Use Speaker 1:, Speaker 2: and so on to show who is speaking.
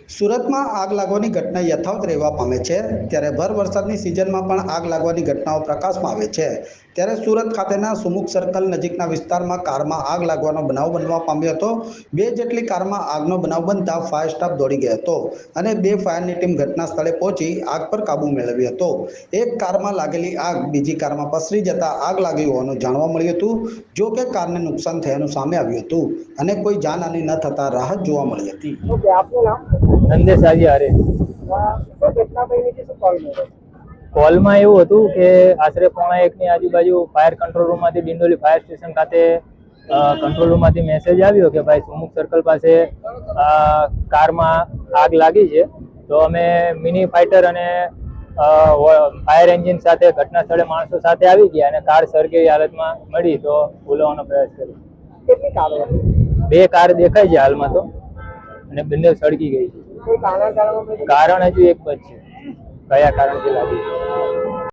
Speaker 1: સુરતમાં આગ લાગવાની ઘટના યથાવત રહેવા પામે છે ત્યારે ભર વરસાદની સિઝનમાં પણ આગ લાગવાની ઘટનાઓ પ્રકાશમાં આવે છે ત્યારે સુરત ખાતેના સુમુખ સર્કલ નજીકના વિસ્તારમાં કારમાં આગ લાગવાનો બનાવ બનવા પામ્યો હતો। 2 જેટલી કારમાં આગનો બનાવ બનતા ફાયર સ્ટાફ દોડી ગયો હતો અને 2 ફાયરની ટીમ ઘટના સ્થળે પહોંચી આગ પર કાબૂ મેળવ્યો હતો। એક કારમાં લાગેલી આગ બીજી કારમાં પસરી જતા આગ લાગી હોવાનું જાણવા મળ્યું હતું। જો કે કારને નુકસાન થયાનું સામે આવ્યું હતું અને કોઈ જાનહાનિ ન થતા રાહત જોવા મળી હતી।
Speaker 2: નંદેશ આર્ય હરે કોલમાં એવું હતું કે આશરે 1:15 ની આજુબાજુ ફાયર કંટ્રોલ રૂમમાંથી ડિંડોલી ફાયર સ્ટેશન ખાતે કંટ્રોલ રૂમમાંથી મેસેજ આવ્યો કે ભાઈ સુમુખ સર્કલ પાસે કારમાં આગ લાગી છે। તો અમે મિની ફાઇટર અને ફાયર એન્જિન સાથે ઘટના સ્થળે માણસો સાથે આવી ગયા અને કાર સળગેલી હાલતમાં મળી તો બોલાવવાનો પ્રયાસ કર્યો।
Speaker 3: કેટલી કારો હતી?
Speaker 2: 2 કાર દેખાય છે હાલમાં તો અને બંને સળગી ગઈ છે।
Speaker 3: કોઈ કારણ
Speaker 2: કારણ હજુ એક જ છે, કયા કારણથી લાગી છે।